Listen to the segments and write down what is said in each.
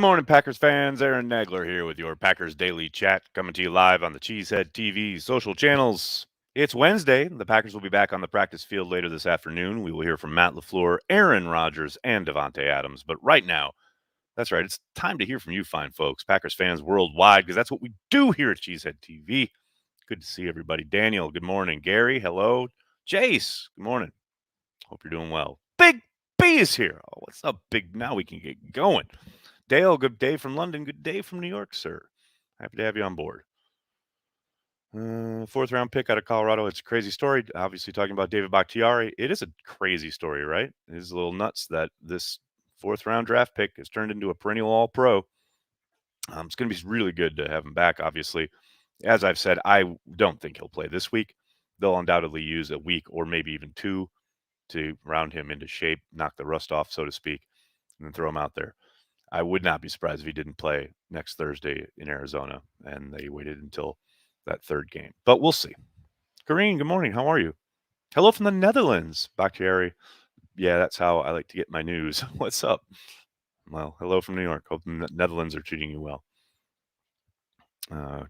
morning, Packers fans. Aaron Nagler here with your Packers Daily Chat, coming to you live on the Cheesehead TV social channels. It's Wednesday. The Packers will be back on the practice field later this afternoon. We will hear from Matt LaFleur, Aaron Rodgers, and Davante Adams. But right now, that's right, it's time to hear from you fine folks, Packers fans worldwide, because that's what we do here at Cheesehead TV. Good to see everybody. Daniel, good morning. Gary, hello. Jace, good morning. Hope you're doing well. Big B is here. Oh, what's up, Big? Now we can get going. Dale, good day from London. Good day from New York, sir. Happy to have you on board. Fourth round pick out of Colorado. It's a crazy story. Obviously, talking about David Bakhtiari. It is a crazy story, right? It is a little nuts that this fourth round draft pick has turned into a perennial all pro. It's going to be really good to have him back, obviously. As I've said, I don't think he'll play this week. They'll undoubtedly use a week or maybe even two to round him into shape, knock the rust off, so to speak, and then throw him out there. I would not be surprised if he didn't play next Thursday in Arizona and they waited until that third game. But we'll see. Karine, good morning. How are you? Hello from the Netherlands, Bakhtiari. Yeah, that's how I like to get my news. What's up? Well, hello from New York. Hope the Netherlands are treating you well.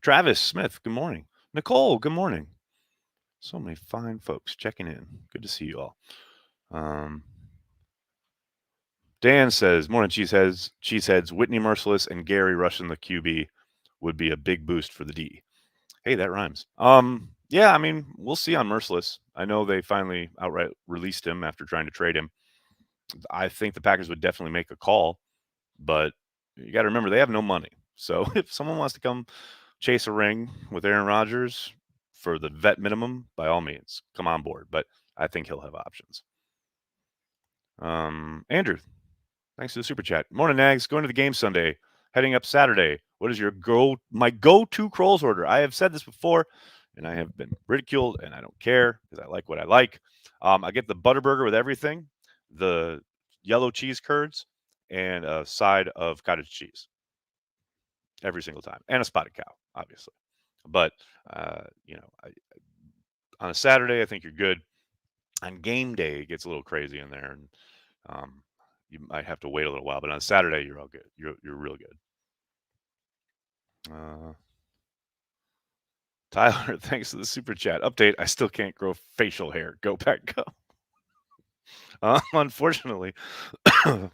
Travis Smith, good morning. Nicole, good morning. So many fine folks checking in. Good to see you all. Dan says, morning, Cheeseheads. Whitney Mercilus and Gary rushing the QB would be a big boost for the D. Hey, that rhymes. Yeah, I mean, we'll see on Mercilus. I know they finally outright released him after trying to trade him. I think the Packers would definitely make a call, but you got to remember they have no money. So if someone wants to come chase a ring with Aaron Rodgers for the vet minimum, by all means, come on board. But I think he'll have options. Andrew, thanks for the super chat. Morning, Nags. Going to the game Sunday. Heading up Saturday. What is your my go-to Kroll's order? I have said this before, and I have been ridiculed, and I don't care because I like what I like. I get the Butterburger with everything, the yellow cheese curds, and a side of cottage cheese every single time, and a spotted cow, obviously. But on a Saturday, I think you're good. On game day, it gets a little crazy in there, and you might have to wait a little while. But on Saturday, you're all good. You're real good. Tyler, thanks for the super chat. Update, I still can't grow facial hair. Go Pack, go. Unfortunately,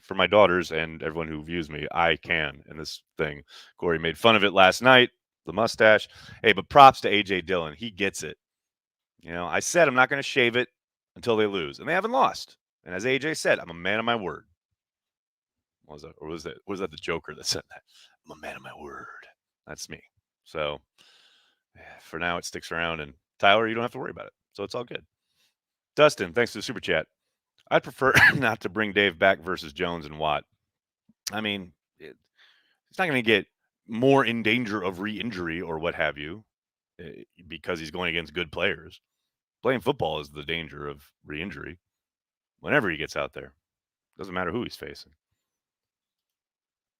for my daughters and everyone who views me, I can. And this thing, Corey made fun of it last night, the mustache. Hey, but props to A.J. Dillon. He gets it. I said I'm not going to shave it until they lose. And they haven't lost. And as A.J. said, I'm a man of my word. Was that the Joker that said that? I'm a man of my word. That's me. So for now, it sticks around. And Tyler, you don't have to worry about it. So it's all good. Dustin, thanks for the super chat. I'd prefer not to bring Dave back versus Jones and Watt. I mean, it's not going to get more in danger of re-injury or what have you because he's going against good players. Playing football is the danger of re-injury whenever he gets out there. Doesn't matter who he's facing.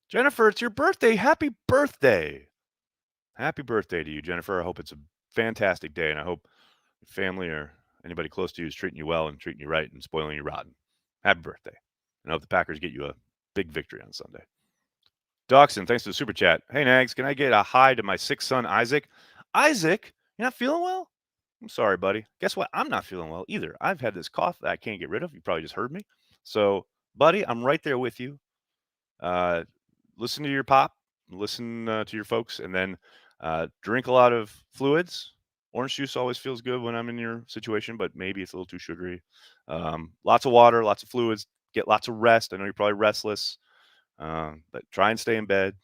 Jennifer, it's your birthday. Happy birthday. Happy birthday to you, Jennifer. I hope it's a fantastic day, and I hope your family or anybody close to you is treating you well and treating you right and spoiling you rotten. Happy birthday. And I hope the Packers get you a big victory on Sunday. Dawson, thanks for the super chat. Hey, Nags, can I get a hi to my sixth son, Isaac? Isaac, you're not feeling well? I'm sorry, buddy. Guess what? I'm not feeling well either. I've had this cough that I can't get rid of. You probably just heard me. So, buddy, I'm right there with you. Listen to your pop, listen to your folks, and then drink a lot of fluids. Orange juice always feels good when I'm in your situation, but maybe it's a little too sugary. Lots of water, lots of fluids. Get lots of rest. I know you're probably restless, but try and stay in bed.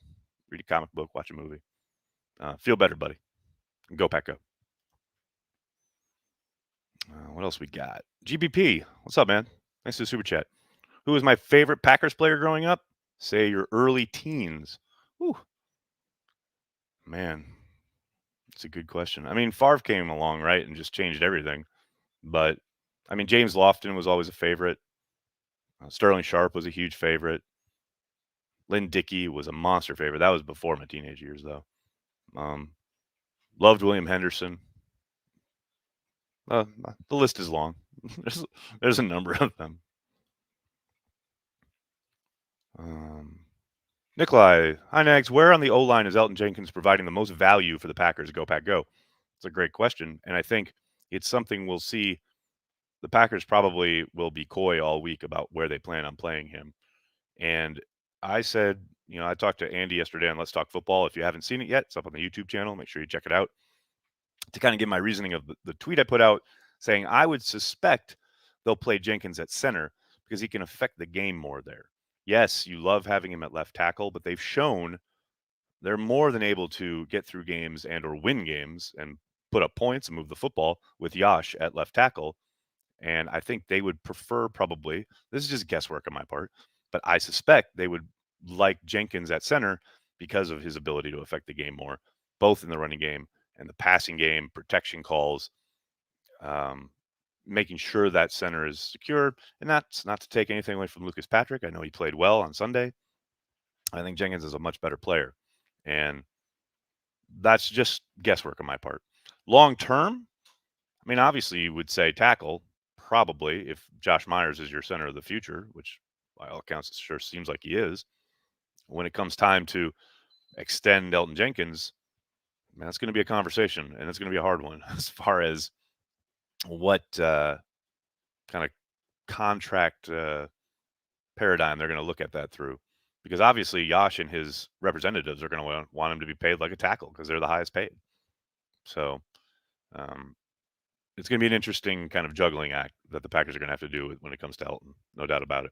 Read a comic book, watch a movie. Feel better, buddy. Go Pack Go. What else we got? GBP, what's up, man? Thanks for the super chat. Who was my favorite Packers player growing up? Say your early teens. Whew. Man, it's a good question. I mean, Favre came along, right, and just changed everything. But, I mean, James Lofton was always a favorite. Sterling Sharp was a huge favorite. Lynn Dickey was a monster favorite. That was before my teenage years, though. Loved William Henderson. The list is long. There's a number of them. Nikolai, hi Nags. Where on the O line is Elgton Jenkins providing the most value for the Packers? Go Pack Go. It's a great question, and I think it's something we'll see. The Packers probably will be coy all week about where they plan on playing him. And I said, I talked to Andy yesterday on Let's Talk Football. If you haven't seen it yet, it's up on the YouTube channel. Make sure you check it out to kind of give my reasoning of the tweet I put out saying I would suspect they'll play Jenkins at center because he can affect the game more there. Yes, you love having him at left tackle, but they've shown they're more than able to get through games and or win games and put up points and move the football with Yash at left tackle. And I think they would prefer probably, this is just guesswork on my part, but I suspect they would like Jenkins at center because of his ability to affect the game more, both in the running game and the passing game, protection calls, um, making sure that center is secure. And that's not to take anything away from Lucas Patrick. I know he played well on Sunday. I think Jenkins is a much better player. And that's just guesswork on my part. Long term, I mean, obviously, you would say tackle, probably, if Josh Myers is your center of the future, which by all accounts, it sure seems like he is. When it comes time to extend Elgton Jenkins, man, that's going to be a conversation, and it's going to be a hard one as far as what kind of contract paradigm they're going to look at that through. Because obviously, Yash and his representatives are going to want him to be paid like a tackle because they're the highest paid. So um, it's going to be an interesting kind of juggling act that the Packers are going to have to do when it comes to Elton. No doubt about it.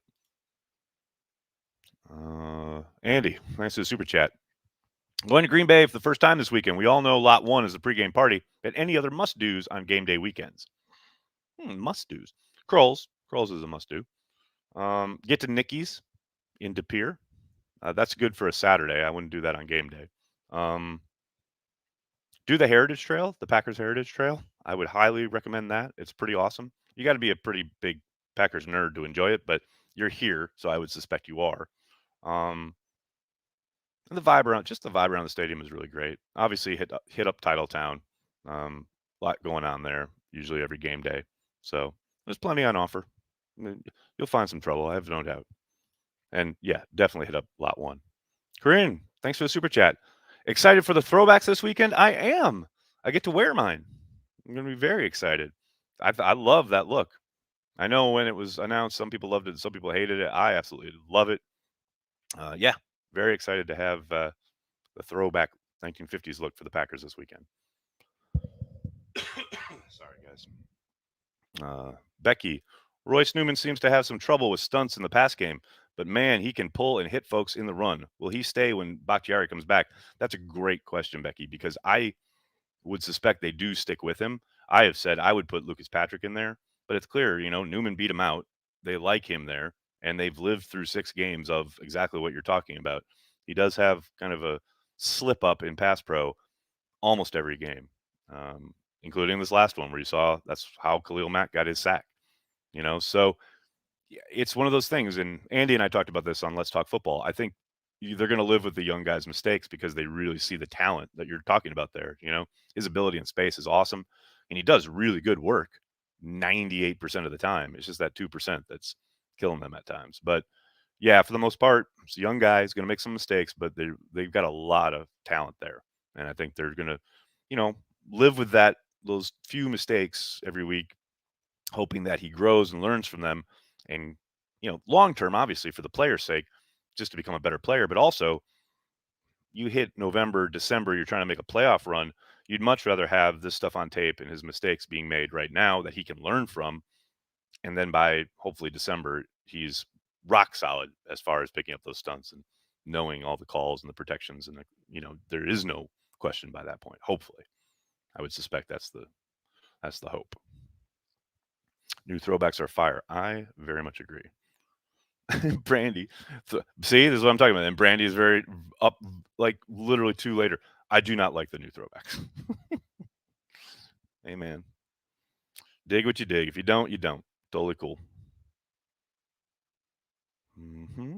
Andy, thanks for the super chat. Going to Green Bay for the first time this weekend. We all know Lot 1 is the pregame party, but any other must-dos on game day weekends? Must-dos. Kroll's. Kroll's is a must-do. Get to Nicky's in De Pere. That's good for a Saturday. I wouldn't do that on game day. Do the Heritage Trail, the Packers Heritage Trail. I would highly recommend that. It's pretty awesome. You got to be a pretty big Packers nerd to enjoy it, but you're here, so I would suspect you are. And the vibe around the stadium is really great. Obviously, hit up Titletown. A lot going on there, usually every game day. So there's plenty on offer. You'll find some trouble, I have no doubt. And yeah, definitely hit up Lot 1. Corinne, thanks for the super chat. Excited for the throwbacks this weekend? I am. I get to wear mine. I'm going to be very excited. I love that look. I know when it was announced, some people loved it, some people hated it. I absolutely love it. Yeah, very excited to have the throwback 1950s look for the Packers this weekend. Sorry, guys. Becky, Royce Newman seems to have some trouble with stunts in the pass game, but man, he can pull and hit folks in the run. Will he stay when Bakhtiari comes back? That's a great question, Becky, because I would suspect they do stick with him. I have said I would put Lucas Patrick in there, but it's clear, Newman beat him out. They like him there, and they've lived through 6 games of exactly what you're talking about. He does have kind of a slip up in pass pro almost every game, including this last one where you saw that's how Khalil Mack got his sack. So it's one of those things. And Andy and I talked about this on Let's Talk Football. I think they're going to live with the young guy's mistakes because they really see the talent that you're talking about there. His ability in space is awesome, and he does really good work 98% of the time. It's just that 2% that's killing them at times. But yeah, for the most part, it's a young guy. He's going to make some mistakes, but they've got a lot of talent there, and I think they're going to, live with those few mistakes every week, hoping that he grows and learns from them, and long term, obviously for the player's sake, just to become a better player. But also, you hit November, December, you're trying to make a playoff run. You'd much rather have this stuff on tape and his mistakes being made right now that he can learn from, and then by hopefully December, he's rock solid as far as picking up those stunts and knowing all the calls and the protections, and there is no question by that point. Hopefully, I would suspect that's the hope. New throwbacks are fire. I very much agree. Brandy, see, this is what I'm talking about. And Brandy is very up, like literally 2 later. I do not like the new throwbacks. Hey man, dig what you dig. If you don't, you don't. Totally cool. Mm-hmm.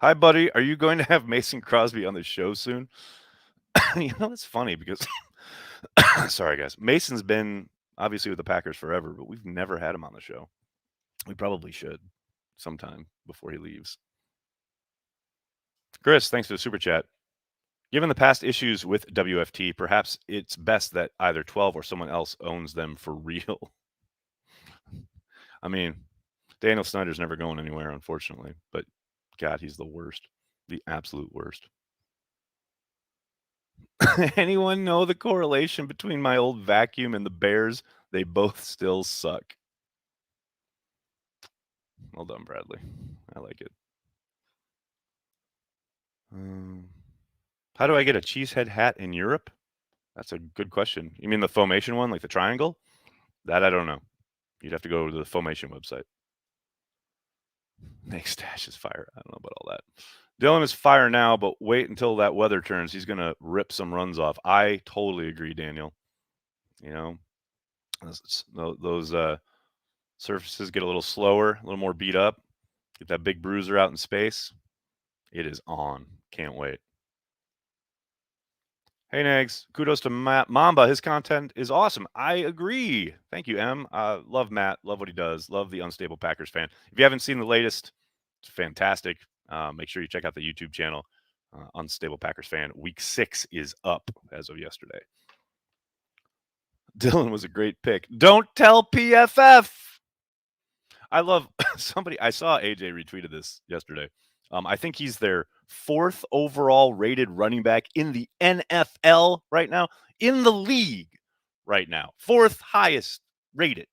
Hi, buddy. Are you going to have Mason Crosby on the show soon? It's funny because, sorry, guys. Mason's been obviously with the Packers forever, but we've never had him on the show. We probably should sometime before he leaves. Chris, thanks for the super chat. Given the past issues with WFT, perhaps it's best that either 12 or someone else owns them for real. I mean, Daniel Snyder's never going anywhere, unfortunately, but God, he's the worst, the absolute worst. Anyone know the correlation between my old vacuum and the Bears? They both still suck. Well done, Bradley. I like it. How do I get a cheesehead hat in Europe? That's a good question. You mean the Foamation one, like the triangle? That I don't know. You'd have to go to the Foamation website. Next stash is fire. I don't know about all that. Dillon is fire now, but wait until that weather turns. He's going to rip some runs off. I totally agree, Daniel. You know, those surfaces get a little slower, a little more beat up. Get that big bruiser out in space. It is on. Can't wait. Hey, Nags. Kudos to Matt Mamba. His content is awesome. I agree. Thank you, M. Love Matt. Love what he does. Love the Unstable Packers fan. If you haven't seen the latest, it's fantastic. Make sure you check out the YouTube channel, Unstable Packers fan. Week 6 is up as of yesterday. Dillon was a great pick. Don't tell PFF. I love somebody. I saw AJ retweeted this yesterday. I think he's their 4th overall rated running back in the NFL right now, in the league right now. 4th highest rated.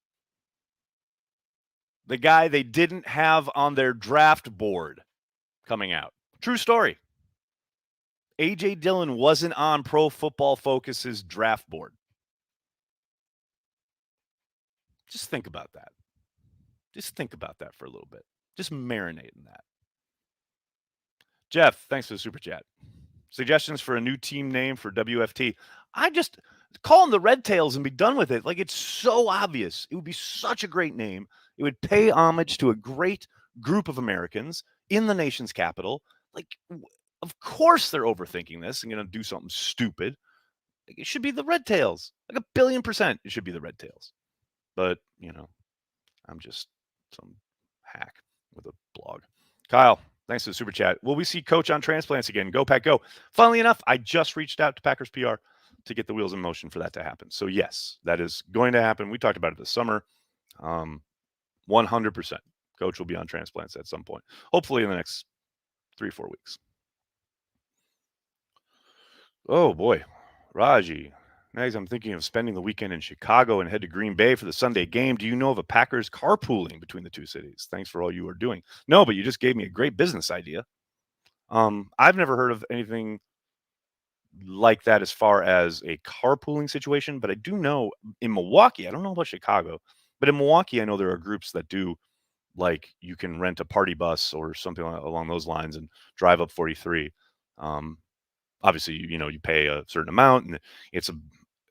The guy they didn't have on their draft board coming out. True story. AJ Dillon wasn't on Pro Football Focus's draft board. Just think about that. Just think about that for a little bit. Just marinate in that. Jeff, thanks for the super chat. Suggestions for a new team name for WFT. I just call them the Red Tails and be done with it. Like, it's so obvious. It would be such a great name. It would pay homage to a great group of Americans in the nation's capital. Like, of course they're overthinking this and going to do something stupid. It should be the Red Tails. Like 1,000,000,000% it should be the Red Tails. But, I'm just some hack with a blog. Kyle, thanks for the super chat. Will we see Coach on transplants again? Go Pack Go. Funnily enough, I just reached out to Packers PR to get the wheels in motion for that to happen. So yes, that is going to happen. We talked about it this summer. 100%. Coach will be on transplants at some point. Hopefully in the next 3-4 weeks. Oh boy. Raji. Next, I'm thinking of spending the weekend in Chicago and head to Green Bay for the Sunday game. Do you know of a Packers carpooling between the two cities? Thanks for all you are doing. No, but you just gave me a great business idea. I've never heard of anything like that as far as a carpooling situation, but I do know in Milwaukee, I don't know about Chicago, but in Milwaukee, I know there are groups that do, like, you can rent a party bus or something along those lines and drive up 43. Obviously, you pay a certain amount, and it's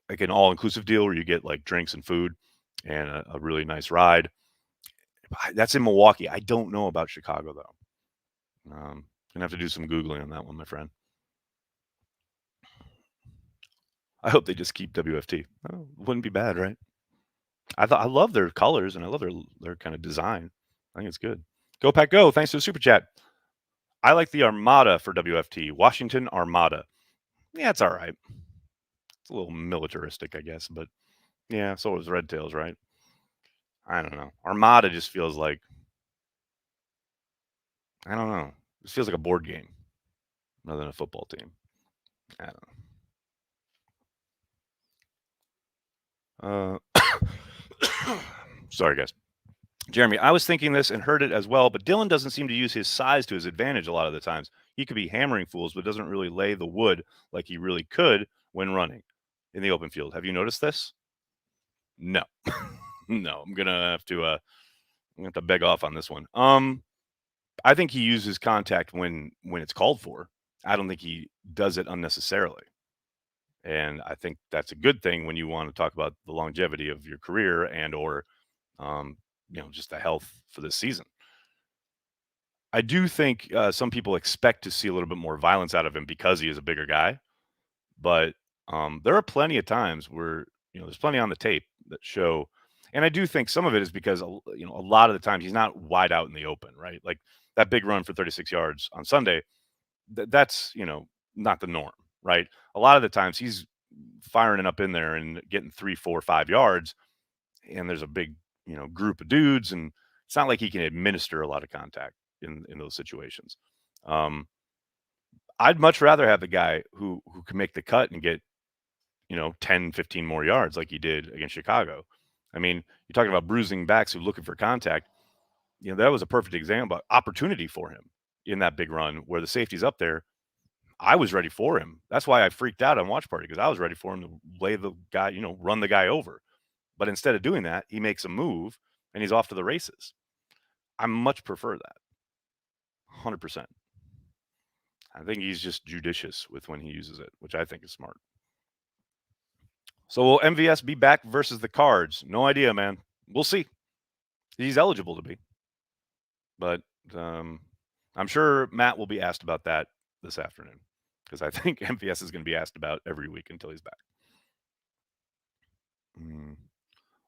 like an all-inclusive deal where you get like drinks and food and a really nice ride. That's in Milwaukee. I don't know about Chicago though. Gonna have to do some Googling on that one, my friend. I hope they just keep WFT. Oh, wouldn't be bad, right? I love their colors and I love their kind of design. I think it's good. Go Pack Go. Thanks for the super chat. I like the Armada for WFT. Washington Armada. Yeah, it's all right. It's a little militaristic, I guess, but yeah, so is Red Tails, right? I don't know. Armada just feels like, I don't know. It feels like a board game rather than a football team. I don't know. Sorry, guys. Jeremy, I was thinking this and heard it as well, but Dillon doesn't seem to use his size to his advantage a lot of the times. He could be hammering fools, but doesn't really lay the wood like he really could when running in the open field. Have you noticed this? No. No, I'm gonna have to beg off on this one. I think he uses contact when it's called for. I don't think he does it unnecessarily. And I think that's a good thing when you want to talk about the longevity of your career and or just the health for this season. I do think some people expect to see a little bit more violence out of him because he is a bigger guy, but there are plenty of times where there's plenty on the tape that show, and I do think some of it is because a lot of the times he's not wide out in the open, right? Like that big run for 36 yards on Sunday, that's, not the norm, right? A lot of the times he's firing it up in there and getting 3, 4, 5 yards, and there's a big, group of dudes, and it's not like he can administer a lot of contact in those situations. Um, I'd much rather have the guy who can make the cut and get, 10, 15 more yards like he did against Chicago. I mean, you're talking about bruising backs who are looking for contact. That was a perfect example, opportunity for him in that big run where the safety's up there. I was ready for him. That's why I freaked out on watch party because I was ready for him to lay the guy, run the guy over. But instead of doing that, he makes a move and he's off to the races. I much prefer that. 100%. I think he's just judicious with when he uses it, which I think is smart. So will MVS be back versus the Cards? No idea, man. We'll see. He's eligible to be. But I'm sure Matt will be asked about that this afternoon because I think MVS is going to be asked about every week until he's back.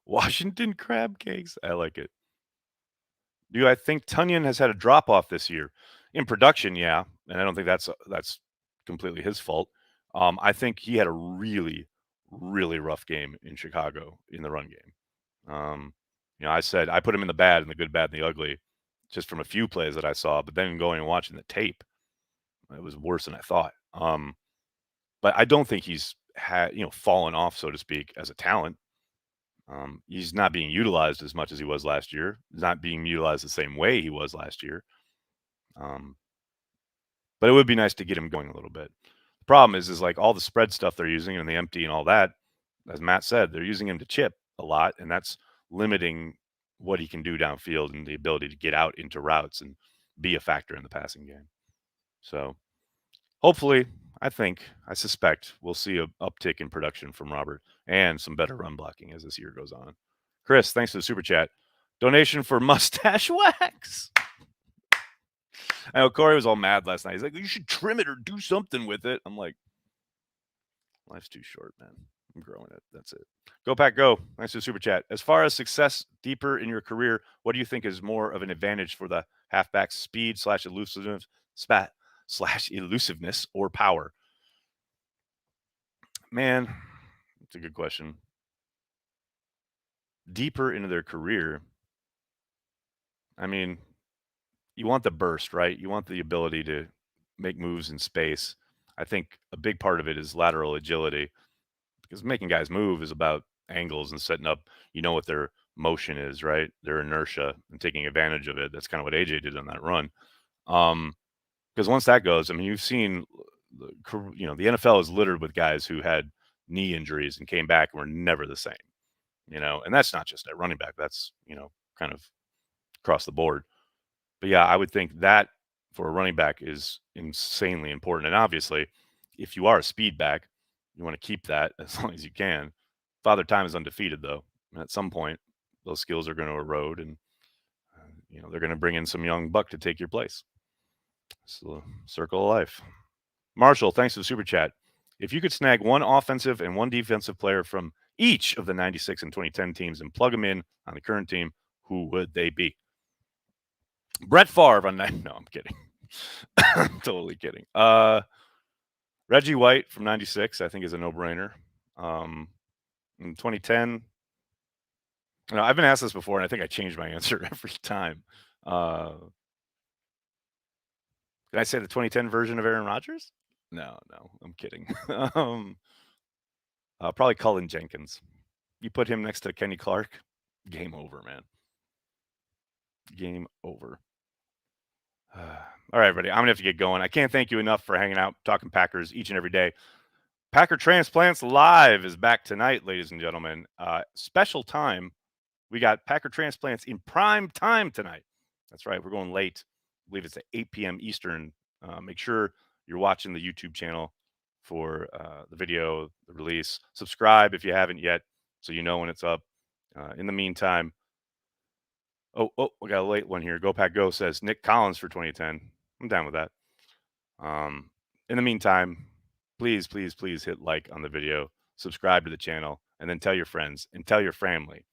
Washington crab cakes. I like it. Do I think Tonyan has had a drop off this year in production? Yeah, and I don't think that's completely his fault. I think he had a really, really rough game in Chicago in the run game. I said I put him in the bad and the good, bad, and the ugly, just from a few plays that I saw. But then going and watching the tape, it was worse than I thought. But I don't think he's had fallen off, so to speak, as a talent. He's not being utilized as much as he was last year. He's not being utilized the same way he was last year. But it would be nice to get him going a little bit. The problem is like all the spread stuff they're using and the empty and all that, as Matt said, they're using him to chip a lot, and that's limiting what he can do downfield and the ability to get out into routes and be a factor in the passing game. So hopefully, I suspect we'll see an uptick in production from Robert and some better run blocking as this year goes on. Chris, thanks for the super chat. Donation for mustache wax. I know Corey was all mad last night. He's like, you should trim it or do something with it. I'm like, life's too short, man. I'm growing it. That's it. Go Pack Go. Thanks for the super chat. As far as success deeper in your career, what do you think is more of an advantage for the halfback speed / elusiveness /elusiveness or power? Man, it's a good question. Deeper into their career, I mean, you want the burst, right? You want the ability to make moves in space. I think a big part of it is lateral agility because making guys move is about angles and setting up, what their motion is, right? Their inertia and taking advantage of it. That's kind of what AJ did on that run. Because once that goes, I mean, you've seen, the NFL is littered with guys who had knee injuries and came back and were never the same, and that's not just at running back. That's, kind of across the board. But yeah, I would think that for a running back is insanely important. And obviously, if you are a speed back, you want to keep that as long as you can. Father Time is undefeated, though. And at some point, those skills are going to erode, and they're going to bring in some young buck to take your place. It's the circle of life. Marshall, thanks for the super chat. If you could snag one offensive and one defensive player from each of the 96 and 2010 teams and plug them in on the current team, who would they be? Brett Favre on 9. No, I'm kidding. I'm totally kidding. Reggie White from 96, I think, is a no-brainer. In 2010, I've been asked this before, and I think I changed my answer every time. Can I say the 2010 version of Aaron Rodgers? No, I'm kidding. Probably Cullen Jenkins. You put him next to Kenny Clark, game over, man. Game over. All right, everybody. I'm going to have to get going. I can't thank you enough for hanging out, talking Packers each and every day. Packer Transplants Live is back tonight, ladies and gentlemen. Special time. We got Packer Transplants in prime time tonight. That's right. We're going late. I believe it's at 8 p.m. Eastern. Make sure you're watching the YouTube channel for the video, the release. Subscribe if you haven't yet so you know when it's up. In the meantime, Oh, we got a late one here. Go Pack Go says Nick Collins for 2010. I'm down with that. In the meantime, please hit like on the video, subscribe to the channel, and then tell your friends and tell your family.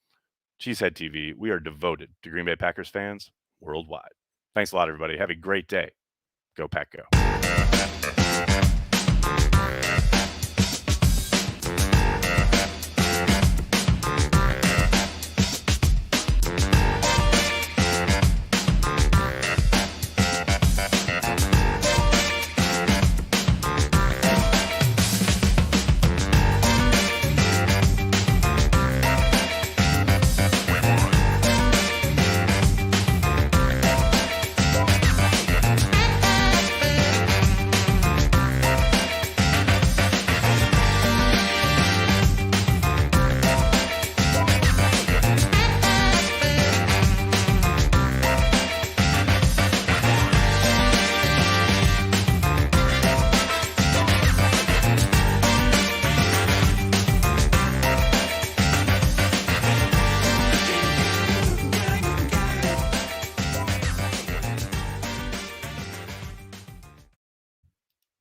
Cheesehead TV, we are devoted to Green Bay Packers fans worldwide. Thanks a lot, everybody. Have a great day. Go Pack Go.